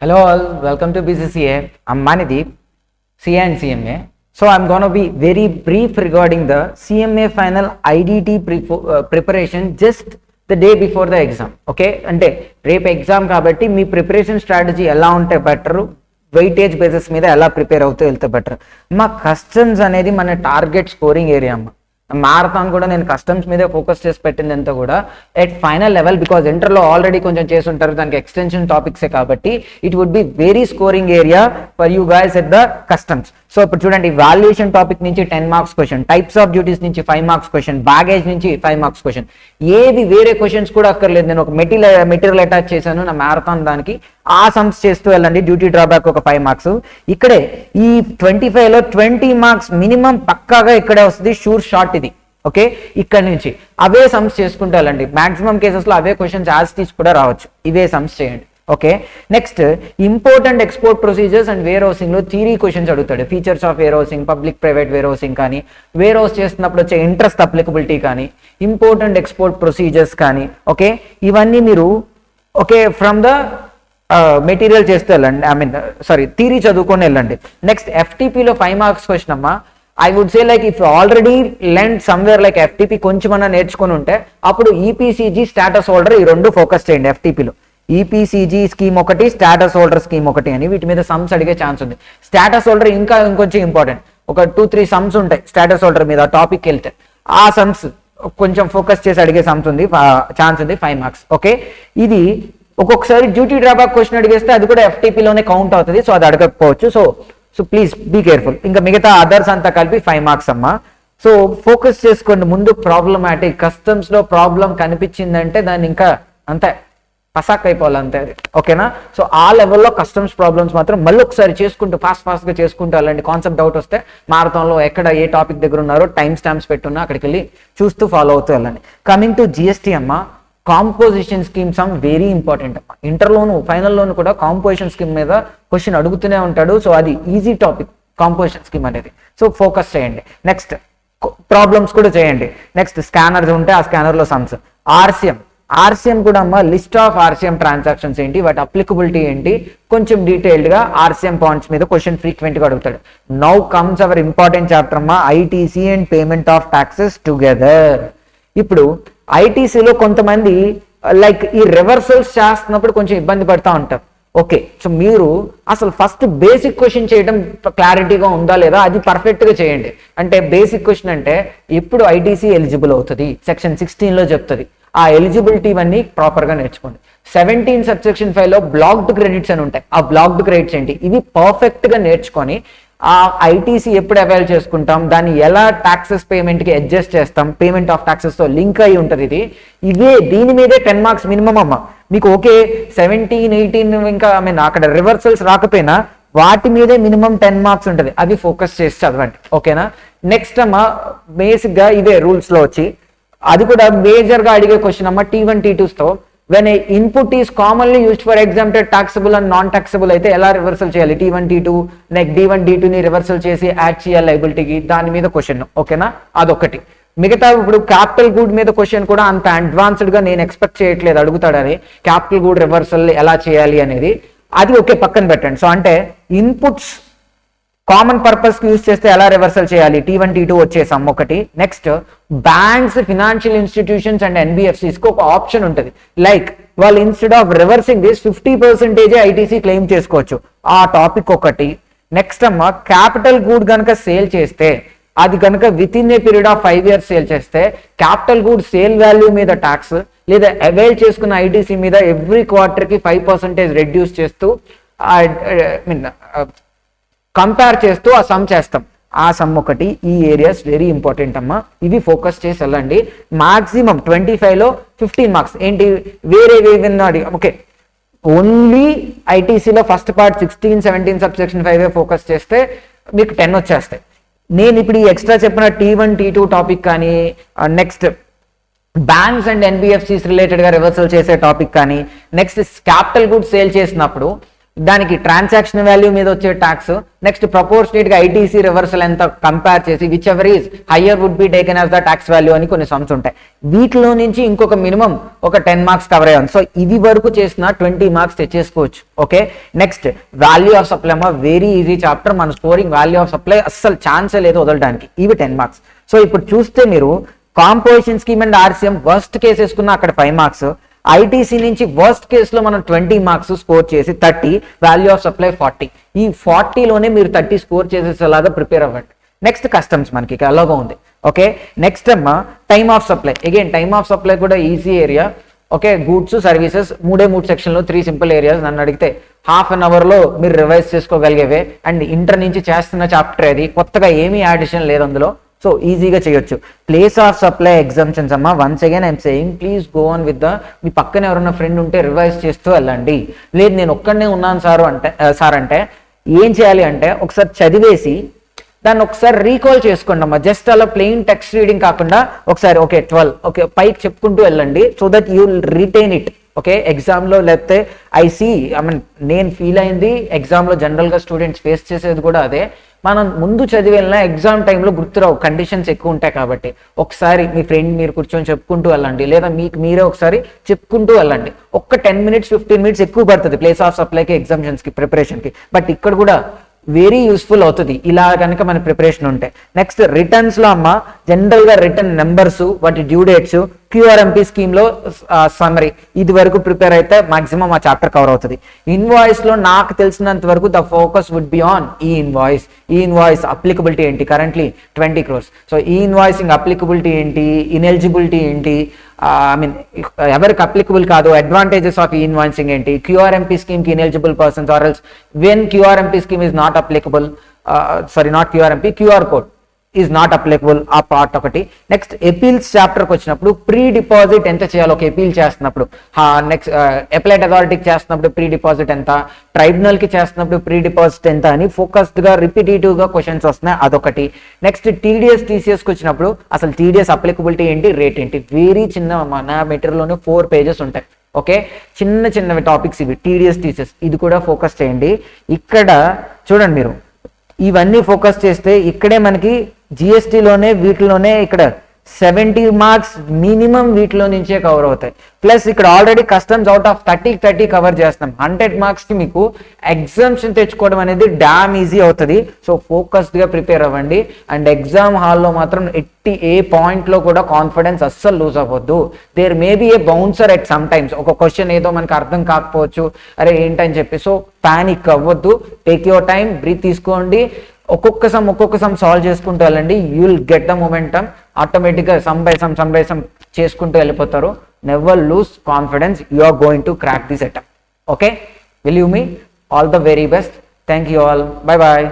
Hello all, welcome to BCCA. I'm Manideep, CA and CMA. So I'm going to be very brief regarding the CMA final IDT preparation just the day before the exam. Okay, అంటే రేపు exam కాబట్టి మీ preparation strategy ఎలా ఉంటే better, weightage basis మీద ఎలా prepare అవుతూ వెళ్తే better. మా కస్టమ్స్ అనేది మన టార్గెట్ స్కోరింగ్ ఏరియా అమ్మ. మ్యారథాన్ కూడా నేను కస్టమ్స్ మీదే ఫోకస్ చేసి పెట్టింది అంతా కూడా ఎట్ ఫైనల్ లెవెల్, బికాజ్ ఇంటర్లో ఆల్రెడీ కొంచెం చేసి ఉంటారు, దానికి ఎక్స్టెన్షన్ టాపిక్సే కాబట్టి it would be very scoring area for you guys at the customs. So ఇప్పుడు చూడండి, వాల్యుయేషన్ టాపిక్ నుంచి 10 marks question, types of duties నుంచి 5 మార్క్స్ క్వశ్చన్, బ్యాగేజ్ నుంచి 5 మార్క్స్ క్వశ్చన్, ఏది వేరే క్వశ్చన్స్ కూడా అక్కర్లేదు. నేను ఒక మెటీరియల్ అటాచ్ చేశాను నా మ్యారథాన్ దానికి, ఆ సమ్స్ చేస్తూ వెళ్ళండి. డ్యూటీ డ్రాబ్యాక్ ఒక 5 మార్క్స్. ఇక్కడే ఈ 25లో 20 మార్క్స్ మినిమం పక్కాగా ఇక్కడే వస్తుంది, షూర్ షార్ట్ ఇది. ఓకే, ఇక్కడ నుంచి అవే సమ్స్ చేసుకుంటూ వెళ్ళండి. మాక్సిమం కేసెస్లో అవే క్వశ్చన్స్ యాజ్ తీసి కూడా రావచ్చు, ఇవే సమ్స్ చేయండి. Okay, next import and export procedures and warehousing లో థియరీ క్వశ్చన్స్ అడుగుతాడు. Features of warehousing, public private warehousing కానీ, వేర్ హౌస్ చేస్తున్నప్పుడు వచ్చే ఇంట్రెస్ట్ అప్లికబిలిటీ కానీ, ఇంపోర్ట్ అండ్ ఎక్స్పోర్ట్ ప్రొసీజర్స్ కానీ, ఓకే ఇవన్నీ మీరు ఓకే ఫ్రమ్ ద మెటీరియల్ చేస్తూ వెళ్ళండి, థియరీ చదువుకొని వెళ్ళండి. నెక్స్ట్ ఎఫ్టీపీలో 5 మార్క్స్ క్వశ్చన్ అమ్మా. I would say like if already learn somewhere like FTP కొంచెమన్నా నేర్చుకొని ఉంటే అప్పుడు ఈపీసీజీ స్టేటస్ హోల్డర్ ఈ రెండు ఫోకస్ చేయండి. ఎఫ్టీపీలో ఈపీసీజీ స్కీమ్ ఒకటి, స్టేటస్ హోల్డర్ స్కీమ్ ఒకటి అని వీటి మీద సమ్స్ అడిగే ఛాన్స్ ఉంది. స్టేటస్ హోల్డర్ ఇంకొంచెం ఇంపార్టెంట్, ఒక 2-3 సమ్స్ ఉంటాయి స్టేటస్ హోల్డర్ మీద టాపిక్ వెళ్తే, ఆ సమ్స్ కొంచెం ఫోకస్ చేసి అడిగే సమ్స్ ఉంది, ఛాన్స్ ఉంది 5 మార్క్స్. ఓకే, ఇది ఒక్కొక్కసారి డ్యూటీ డ్రాబ్యాక్ క్వశ్చన్ అడిగేస్తే అది కూడా ఎఫ్టీపీలోనే కౌంట్ అవుతుంది, సో అది అడగకపోవచ్చు. So please be careful. ఇంకా మిగతా అదర్స్ అంతా కలిపి 5 మార్క్స్ అమ్మా. సో ఫోకస్ చేసుకోండి. ముందు ప్రాబ్లమాటిక్ కస్టమ్స్ లో ప్రాబ్లం కనిపించిందంటే దాన్ని ఇంకా అంతే పసాక్ అయిపోవాలి అంతే, ఓకేనా? సో ఆ లెవెల్లో కస్టమ్స్ ప్రాబ్లమ్స్ మాత్రం మళ్ళీ ఒకసారి చేసుకుంటూ ఫాస్ట్గా చేసుకుంటూ వెళ్ళండి. కాన్సెప్ట్ డౌట్ వస్తే మారథాన్లో ఎక్కడ ఏ టాపిక్ దగ్గర ఉన్నారో టైం స్టాంప్స్ పెట్టున్నా అక్కడికి వెళ్ళి చూస్తూ ఫాలో అవుతూ వెళ్ళండి. కమింగ్ టు జిఎస్టీ అమ్మ, composition scheme some very important అమ్మా. ఇంటర్లోను ఫైనల్లోను కూడా కాంపోజిషన్ స్కీమ్ మీద క్వశ్చన్ అడుగుతూనే ఉంటాడు, సో అది ఈజీ టాపిక్ కాంపోజిషన్ స్కీమ్ అనేది. సో ఫోకస్ చేయండి. నెక్స్ట్ ప్రాబ్లమ్స్ కూడా చేయండి. నెక్స్ట్ స్కానర్ ఉంటే ఆ స్కానర్లో సమ్స్. ఆర్సీఎం కూడా అమ్మ, లిస్ట్ ఆఫ్ ఆర్సీఎం ట్రాన్సాక్షన్స్ ఏంటి, వాటి అప్లికబిలిటీ ఏంటి, కొంచెం డీటెయిల్డ్గా ఆర్సీఎం పాయింట్స్ మీద క్వశ్చన్ ఫ్రీక్వెంట్గా అడుగుతాడు. Now comes our important chapter అమ్మ, ITC and payment of taxes together. ఇప్పుడు ఐటీసీలో కొంతమంది లైక్ ఈ రివర్సల్స్ చేస్తున్నప్పుడు కొంచెం ఇబ్బంది పడుతూ ఉంటారు. ఓకే, సో మీరు అసలు ఫస్ట్ బేసిక్ క్వశ్చన్ చేయడం క్లారిటీగా ఉందా లేదా అది పర్ఫెక్ట్గా చేయండి. అంటే బేసిక్ క్వశ్చన్ అంటే ఎప్పుడు ఐటీసీ ఎలిజిబుల్ అవుతుంది, సెక్షన్ 16లో చెప్తుంది. ఆ ఎలిజిబిలిటీ ఇవన్నీ ప్రాపర్గా నేర్చుకోండి. 17 సబ్సెక్షన్ 5లో బ్లాక్డ్ క్రెడిట్స్ అని ఉంటాయి. ఆ బ్లాక్డ్ క్రెడిట్స్ ఏంటి, ఇవి పర్ఫెక్ట్గా నేర్చుకొని ఆ ఐటీసీ ఎప్పుడు అవైల్ చేసుకుంటాం, దాన్ని ఎలా ట్యాక్సెస్ పేమెంట్కి అడ్జస్ట్ చేస్తాం, పేమెంట్ ఆఫ్ ట్యాక్సెస్తో లింక్ అయి ఉంటుంది. ఇవే దీని మీదే 10 మార్క్స్ మినిమం అమ్మ. మీకు ఓకే 17, 18 ఇంకా అక్కడ రివర్సల్స్ రాకపోయినా వాటి మీదే మినిమం 10 మార్క్స్ ఉంటుంది, అవి ఫోకస్ చేసి చదవండి, ఓకేనా? నెక్స్ట్ అమ్మ, బేసిక్గా ఇవే రూల్స్లో వచ్చి అది కూడా మేజర్గా అడిగే క్వశ్చన్ అమ్మ, T1, T2తో when a input is commonly used for exempted taxable and non taxable అయితే ఎలా రివర్సల్ చేయాలి, T1, T2 నెక్స్ట్ D1, D2ని రివర్సల్ చేసి యాడ్ చేయాలి లైబిలిటీకి, దాని మీద క్వశ్చన్, ఓకేనా? అదొకటి. మిగతా ఇప్పుడు క్యాపిటల్ గూడ్ మీద క్వశ్చన్ కూడా అంత అడ్వాన్స్డ్గా నేను ఎక్స్పెక్ట్ చేయట్లేదు అడుగుతాడని. క్యాపిటల్ గూడ్ రివర్సల్ ఎలా చేయాలి అనేది అది ఓకే పక్కన పెట్టండి. సో అంటే ఇన్పుట్స్ కామన్ పర్పస్ యూజ్ చేస్తే ఎలా రివర్సల్ చేయాలి, T1, T2 వచ్చేసాం ఒకటి. Next banks, financial institutions and ఎన్బిఎఫ్సిస్కి ఒక ఆప్షన్ ఉంటుంది, లైక్ వాళ్ళు instead of reversing this 50% ITC claim చేసుకోవచ్చు, ఆ టాపిక్ ఒకటి. నెక్స్ట్ అమ్మ, క్యాపిటల్ గూడ్ కనుక సేల్ చేస్తే అది కనుక with in a period of 5 years sale చేస్తే క్యాపిటల్ గూడ్ సేల్ వాల్యూ మీద ట్యాక్స్ లేదా అవైల్ చేసుకున్న ఐటీసీ మీద ఎవ్రీ క్వార్టర్కి 5% రెడ్యూస్ చేస్తూ కంపేర్ చేస్తూ ఆ సమ్ చేస్తాం, ఆ సమ్ ఒకటి. ఈ ఏరియాస్ వెరీ ఇంపార్టెంట్ అమ్మా, ఇవి ఫోకస్ చేసి వెళ్ళండి. మాక్సిమం 25లో 15 మార్క్స్ ఏంటి వేరే వేరే ఓకే, ఓన్లీ ఐటీసీలో ఫస్ట్ పార్ట్ 16, 17 సబ్సెక్షన్ 5 ఫోకస్ చేస్తే మీకు 10 వచ్చేస్తాయి. నేను ఇప్పుడు ఈ ఎక్స్ట్రా చెప్పిన T1, T2 టాపిక్ కానీ, నెక్స్ట్ బ్యాంక్స్ అండ్ ఎన్బిఎఫ్సిస్ రిలేటెడ్గా రివర్సల్ చేసే టాపిక్ కానీ, నెక్స్ట్ క్యాపిటల్ గుడ్ సేల్ చేసినప్పుడు దానికి ట్రాన్సాక్షన్ వాల్యూ మీద వచ్చే ట్యాక్స్, నెక్స్ట్ ప్రపోర్షనేట్ గా ఐటీసీ రివర్సల్ ఎంత కంపేర్ చేసి whichever is higher would be taken as the tax value అని కొన్ని సమ్స్ ఉంటాయి. వీటిలో నుంచి ఇంకొక మినిమం ఒక 10 మార్క్స్ కవర్ అయ్యాను. సో ఇది వరకు చేసిన 20 మార్క్స్ తెచ్చేసుకోవచ్చు. Okay, next value of supply అమ్మ, వెరీ ఈజీ చాప్టర్. మన స్కోరింగ్ వాల్యూ ఆఫ్ సప్లై అస్సలు ఛాన్సే లేదు వదలడానికి. ఇవి 10 మార్క్స్. సో ఇప్పుడు చూస్తే మీరు composition scheme and RCM worst case వేసుకున్న అక్కడ 5 మార్క్స్, ఐటీసీ నుంచి వర్స్ట్ కేసులో మనం 20 మార్క్స్ స్కోర్ చేసి 30, వాల్యూ ఆఫ్ సప్లై 40. ఈ 40లోనే మీరు 30 స్కోర్ చేసేలాగా ప్రిపేర్ అవ్వండి. నెక్స్ట్ కస్టమ్స్ మనకి అలాగా ఉంది. ఓకే, నెక్స్ట్ అమ్మ time of supply. Again time of supply కూడా easy area. Okay, goods services 3 సెక్షన్లో 3 సింపుల్ ఏరియాస్. నన్ను అడిగితే హాఫ్ అన్ అవర్లో మీరు రివైజ్ చేసుకోగలిగేవే. అండ్ ఇంటర్ నుంచి చేస్తున్న చాప్టర్ అది, కొత్తగా ఏమీ యాడిషన్ లేదు అందులో. సో ఈజీగా చేయొచ్చు. ప్లేస్ ఆఫ్ సప్లై ఎగ్జామ్షన్స్ అమ్మా, once again I'm saying please go on with the, మీ పక్కన ఎవరైనా ఫ్రెండ్ ఉంటే రివైజ్ చేస్తూ వెళ్ళండి. లేదు నేను ఒక్కడనే ఉన్నాను సార్ అంటే ఏం చేయాలి అంటే ఒకసారి చదివేసి దాన్ని ఒకసారి రీకాల్ చేసుకోండి అమ్మా. జస్ట్ అలా ప్లెయిన్ టెక్స్ట్ రీడింగ్ కాకుండా ఒకసారి ఓకే 12 ఓకే పైకి చెప్పుకుంటూ వెళ్ళండి. So that you will retain it. Okay, ఎగ్జామ్లో లేకపోతే నేను ఫీల్ అయింది ఎగ్జామ్లో జనరల్గా స్టూడెంట్స్ ఫేస్ చేసేది కూడా అదే. మనం ముందు చదివి వెళ్ళినా ఎగ్జామ్ టైంలో గుర్తురావు, కండిషన్స్ ఎక్కువ ఉంటాయి. కాబట్టి ఒకసారి మీ ఫ్రెండ్ మీరు కూర్చొని చెప్పుకుంటూ వెళ్ళండి, లేదా మీకు మీరే ఒకసారి చెప్పుకుంటూ వెళ్ళండి. ఒక్క 10 మినిట్స్ 15 మినిట్స్ ఎక్కువ పడుతుంది ప్లేస్ ఆఫ్ సప్లైకి, ఎగ్జామ్షన్స్కి, ప్రిపరేషన్కి. బట్ ఇక్కడ కూడా వెరీ యూస్ఫుల్ అవుతుంది ఇలా కనుక మన ప్రిపరేషన్ ఉంటే. నెక్స్ట్ రిటర్న్స్లో అమ్మ, జనరల్గా రిటర్న్ నెంబర్స్, వాటి డ్యూ డేట్స్, క్యూఆర్ఎంపీ స్కీమ్లో సమ్మరీ, ఇది వరకు ప్రిపేర్ అయితే మాక్సిమం ఆ చాప్టర్ కవర్ అవుతుంది. ఇన్వాయిస్లో నాకు తెలిసినంత వరకు the focus would be on ఈ ఇన్వాయిస్ అప్లికబిలిటీ ఏంటి, కరెంట్లీ 20 crores. సో ఈ ఇన్వాయిసింగ్ అప్లికబిలిటీ ఏంటి, ఇనెలిజిబిలిటీ ఏంటి, ఎవరికి అప్లికబుల్ కాదు, అడ్వాంటేజెస్ ఆఫ్ ఈ ఇన్వాయిసింగ్ ఏంటి, క్యూఆర్ఎంపీ స్కీమ్కి ineligible persons or else when QRMP scheme is not applicable, not QRMP, QR code is not applicable, ఆ పార్ట్ ఒకటి. నెక్స్ట్ ఎపీల్స్ చాప్టర్కి వచ్చినప్పుడు ప్రీ డిపాజిట్ ఎంత చేయాలి ఒక ఎపీల్ చేస్తున్నప్పుడు, నెక్స్ట్ అప్లైట్ అథారిటీకి చేస్తున్నప్పుడు ప్రీ డిపాజిట్ ఎంత, ట్రైబ్యునల్కి చేస్తున్నప్పుడు ప్రీ డిపాజిట్ ఎంత అని ఫోకస్డ్గా రిపిటేటివ్గా క్వశ్చన్స్ వస్తున్నాయి, అదొకటి. నెక్స్ట్ టీడీఎస్ టీసీఎస్కి వచ్చినప్పుడు అసలు టీడీఎస్ అప్లికబిలిటీ ఏంటి, రేట్ ఏంటి, వెరీ చిన్న మన మెటీరియల్లోనే 4 pages ఉంటాయి. ఓకే, చిన్నవి టాపిక్స్ ఇవి, టీడీఎస్ టీసీఎస్, ఇది కూడా ఫోకస్ చేయండి. ఇక్కడ చూడండి మీరు ఇవన్నీ ఫోకస్ చేస్తే ఇక్కడే మనకి జిఎస్టీలోనే వీటిలోనే ఇక్కడ 70 మార్క్స్ మినిమం వీటిలో నుంచే కవర్ అవుతాయి. ప్లస్ ఇక్కడ already customs out of 30 cover చేస్తున్నాం. 100 మార్క్స్కి మీకు ఎగ్జామ్షన్ తెచ్చుకోవడం అనేది డామ్ ఈజీ అవుతుంది. సో ఫోకస్డ్గా ప్రిపేర్ అవ్వండి. అండ్ ఎగ్జామ్ హాల్లో మాత్రం ఏ పాయింట్లో కూడా కాన్ఫిడెన్స్ అస్సలు లూజ్ అవ్వద్దు. There may be a bouncer at some times, ఒక క్వశ్చన్ ఏదో మనకు అర్థం కాకపోవచ్చు, అరే ఏంటని చెప్పి. సో పానిక్ అవ్వద్దు, టేక్ యువర్ టైం, బ్రీత్ తీసుకోండి, ఒక్కొక్క సమ్ సాల్వ్ చేసుకుంటూ వెళ్ళండి. You will get the momentum. ఆటోమేటిక్గా సమ్ బై సమ్ చేసుకుంటూ వెళ్ళిపోతారు. Never lose confidence, you are going to crack the setup. Okay, believe me, all the very best. Thank you all, bye bye.